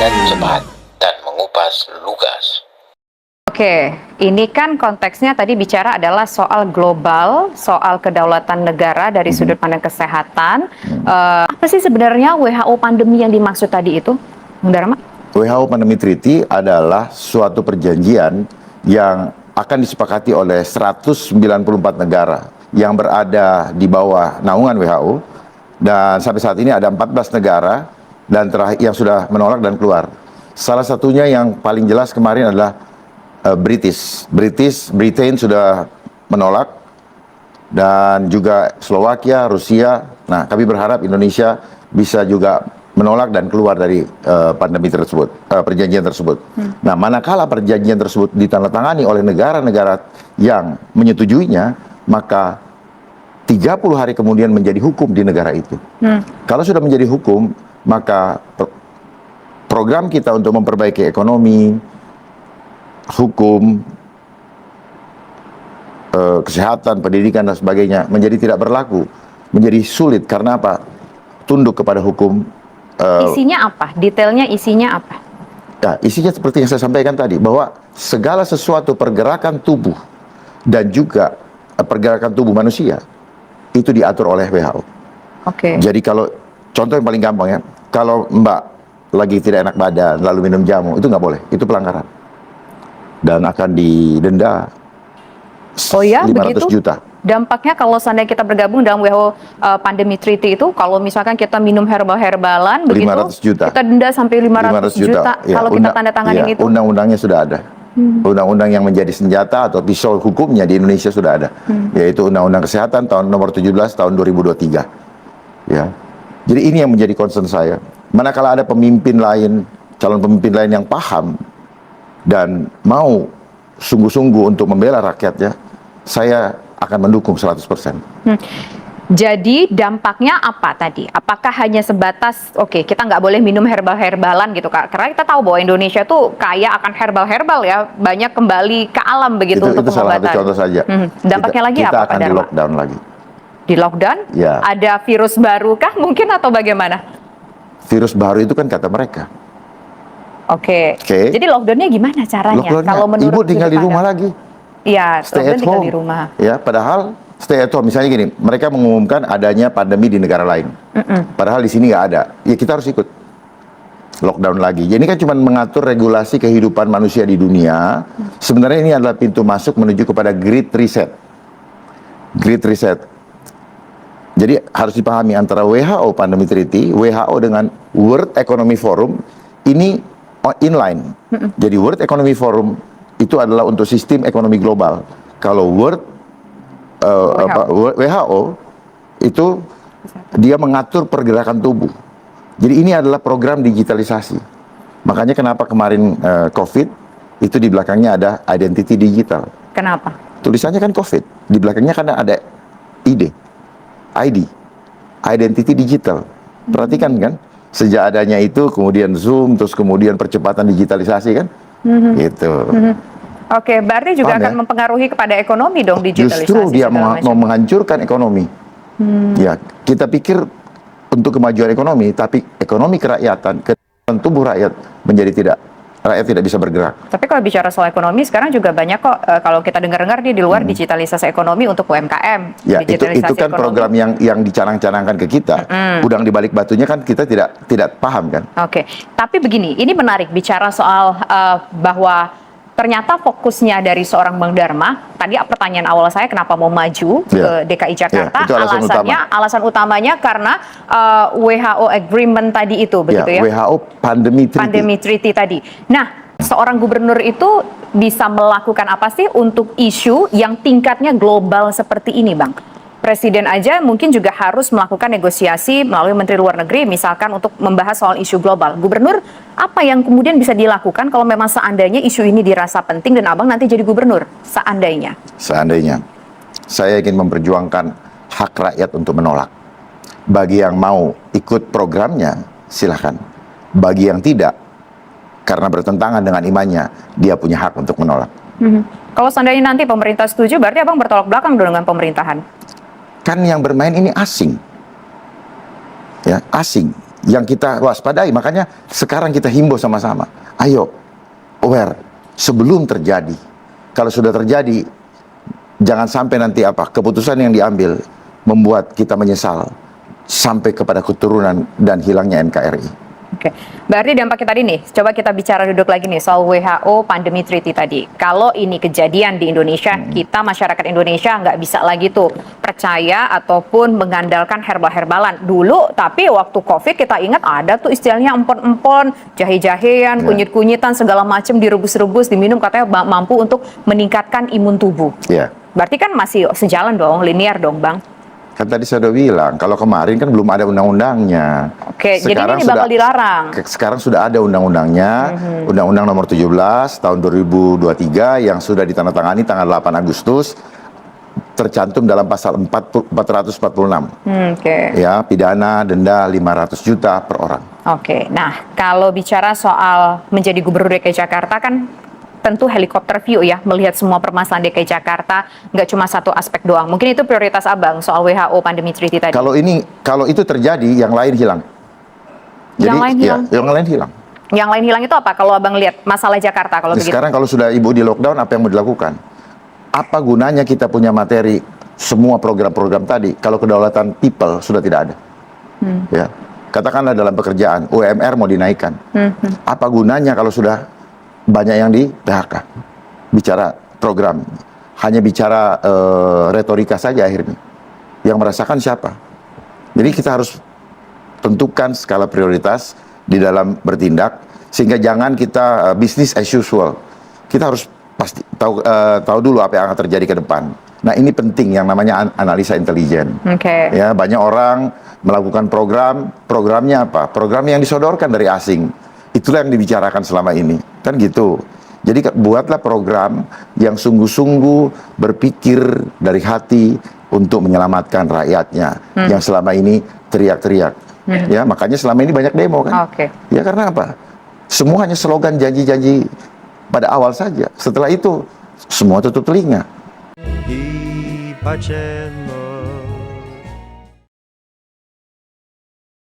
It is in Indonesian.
dengan cepat dan mengupas lugas. Oke, ini kan konteksnya tadi bicara adalah soal global, soal kedaulatan negara dari sudut pandang kesehatan. Apa sih sebenarnya WHO pandemi yang dimaksud tadi itu, Bung Dharma? WHO Pandemic Treaty adalah suatu perjanjian yang akan disepakati oleh 194 negara yang berada di bawah naungan WHO, dan sampai saat ini ada 14 negara dan terakhir yang sudah menolak dan keluar. Salah satunya yang paling jelas kemarin adalah Britain sudah menolak, dan juga Slovakia, Rusia. Nah, kami berharap Indonesia bisa juga menolak dan keluar dari perjanjian tersebut. Nah, manakala perjanjian tersebut ditandatangani oleh negara-negara yang menyetujuinya, maka 30 hari kemudian menjadi hukum di negara itu. Kalau sudah menjadi hukum, maka program kita untuk memperbaiki ekonomi, hukum, kesehatan, pendidikan dan sebagainya menjadi tidak berlaku, menjadi sulit. Karena apa? Tunduk kepada hukum. Isinya apa? Detailnya isinya apa? Ya, isinya seperti yang saya sampaikan tadi, bahwa segala sesuatu pergerakan tubuh dan juga pergerakan tubuh manusia itu diatur oleh WHO. Oke. Jadi kalau contoh yang paling gampang ya, kalau Mbak lagi tidak enak badan lalu minum jamu, itu nggak boleh, itu pelanggaran dan akan didenda Oh ya, 500 begitu? juta. Dampaknya kalau seandainya kita bergabung dalam WHO Pandemic Treaty itu, kalau misalkan kita minum herbal-herbalan, begitu, 500 juta. kita denda sampai 500 juta Ya, kalau kita tanda tanganin itu. Undang-undangnya sudah ada. Undang-undang yang menjadi senjata atau pisau hukumnya di Indonesia sudah ada. Yaitu Undang-Undang Kesehatan tahun nomor 17 tahun 2023. Ya. Jadi ini yang menjadi concern saya. Manakala ada pemimpin lain, calon pemimpin lain yang paham dan mau sungguh-sungguh untuk membela rakyatnya, saya akan mendukung 100%. Jadi dampaknya apa tadi? Apakah hanya sebatas, oke, kita nggak boleh minum herbal-herbalan gitu, Kak? Karena kita tahu bahwa Indonesia tuh kaya akan herbal-herbal ya, banyak kembali ke alam begitu untuk itu salah pengobatan. satu contoh saja. Dampaknya lagi kita apa, Pak akan di Dharma? lockdown lagi. Di lockdown? Ya. Ada virus baru kah mungkin atau bagaimana? Virus baru itu kan kata mereka. Oke. Oke. Jadi lockdownnya gimana caranya? Lockdownnya, Kalau menurut ibu tinggal sudut di rumah pandang? lagi. Iya, Stay lockdown at tinggal home. di rumah. Ya, padahal stay at home. Misalnya gini, mereka mengumumkan adanya pandemi di negara lain. Padahal di sini nggak ada. Ya kita harus ikut lockdown lagi. Jadi kan cuma mengatur regulasi kehidupan manusia di dunia. Sebenarnya ini adalah pintu masuk menuju kepada Great Reset. Great Reset. Jadi harus dipahami antara WHO Pandemic Treaty, WHO dengan World Economic Forum ini inline. Jadi World Economic Forum itu adalah untuk sistem ekonomi global. Kalau WHO itu dia mengatur pergerakan tubuh. Jadi ini adalah program digitalisasi. Makanya kenapa kemarin COVID itu di belakangnya ada identity digital. Kenapa? Tulisannya kan COVID, di belakangnya kan ada ID, identity digital. Perhatikan kan, sejak adanya itu kemudian Zoom, terus kemudian percepatan digitalisasi kan, gitu. Oke, berarti juga Paham, akan ya? mempengaruhi kepada ekonomi dong digitalisasi. Justru dia segala macam. mau menghancurkan ekonomi. Ya, kita pikir untuk kemajuan ekonomi, tapi ekonomi kerakyatan, kehidupan tubuh rakyat menjadi rakyat tidak bisa bergerak. Tapi kalau bicara soal ekonomi, sekarang juga banyak kok, kalau kita dengar-dengar di luar digitalisasi ekonomi untuk UMKM. Ya, itu digitalisasi kan ekonomi. program yang dicanang-canangkan ke kita. Udang di balik batunya kan kita tidak paham kan. Oke, tapi begini, ini menarik bicara soal bahwa ternyata fokusnya dari seorang Bang Dharma, tadi pertanyaan awal saya kenapa mau maju ke DKI Jakarta, itu alasan utamanya karena WHO agreement tadi itu, begitu ya? WHO Pandemic Treaty. Pandemic Treaty tadi. Nah, seorang gubernur itu bisa melakukan apa sih untuk isu yang tingkatnya global seperti ini, Bang? Presiden aja mungkin juga harus melakukan negosiasi melalui Menteri Luar Negeri, misalkan untuk membahas soal isu global. Gubernur, apa yang kemudian bisa dilakukan kalau memang seandainya isu ini dirasa penting dan Abang nanti jadi gubernur? Seandainya. Seandainya. Saya ingin memperjuangkan hak rakyat untuk menolak. Bagi yang mau ikut programnya, silahkan. Bagi yang tidak, karena bertentangan dengan imannya, dia punya hak untuk menolak. Kalau seandainya nanti pemerintah setuju, berarti Abang bertolak belakang dong dengan pemerintahan? Kan yang bermain ini asing. Ya, asing. yang kita waspadai. Makanya sekarang kita himbau sama-sama, ayo aware sebelum terjadi. Kalau sudah terjadi, jangan sampai nanti keputusan yang diambil membuat kita menyesal sampai kepada keturunan dan hilangnya NKRI. Oke, berarti dampaknya tadi nih, coba kita bicara duduk lagi nih soal WHO Pandemi Treaty tadi. Kalau ini kejadian di Indonesia, kita masyarakat Indonesia nggak bisa lagi tuh percaya ataupun mengandalkan herbal-herbalan. Dulu, tapi waktu COVID kita ingat ada tuh istilahnya empon-empon, jahe-jahean, kunyit-kunyitan, segala macam direbus-rebus, diminum katanya mampu untuk meningkatkan imun tubuh. Ya. Berarti kan masih sejalan dong, linear dong Bang. Kan tadi saya udah bilang, kalau kemarin kan belum ada undang-undangnya. Oke, jadi ini bakal dilarang. Sekarang sudah ada undang-undangnya, Undang-Undang Nomor 17 Tahun 2023 yang sudah ditandatangani tanggal 8 Agustus, tercantum dalam pasal 446. Oke. Ya, pidana denda 500 juta per orang. Oke, nah kalau bicara soal menjadi gubernur DKI Jakarta kan tentu helikopter view ya, melihat semua permasalahan DKI Jakarta, nggak cuma satu aspek doang. Mungkin itu prioritas Abang soal WHO Pandemi Treaty tadi. Kalau itu terjadi, yang lain hilang. Yang lain hilang? Ya, yang lain hilang. Yang lain hilang itu apa? Kalau Abang lihat masalah Jakarta kalau begitu. Sekarang kalau sudah Ibu di lockdown, apa yang mau dilakukan? Apa gunanya kita punya materi semua program-program tadi kalau kedaulatan people sudah tidak ada? Ya, katakanlah dalam pekerjaan UMR mau dinaikkan. Apa gunanya kalau sudah banyak yang di PHK? Bicara program, hanya bicara retorika saja akhirnya. Yang merasakan siapa? Jadi kita harus tentukan skala prioritas di dalam bertindak, sehingga jangan kita bisnis as usual. Kita harus pasti tahu dulu apa yang akan terjadi ke depan. Nah, ini penting yang namanya analisa intelijen. Ya, banyak orang melakukan programnya apa? Program yang disodorkan dari asing. Itulah yang dibicarakan selama ini, kan gitu. Jadi buatlah program yang sungguh-sungguh berpikir dari hati untuk menyelamatkan rakyatnya yang selama ini teriak-teriak. Ya, makanya selama ini banyak demo kan. Ya karena apa? Semua hanya slogan janji-janji pada awal saja. Setelah itu semua tutup telinga.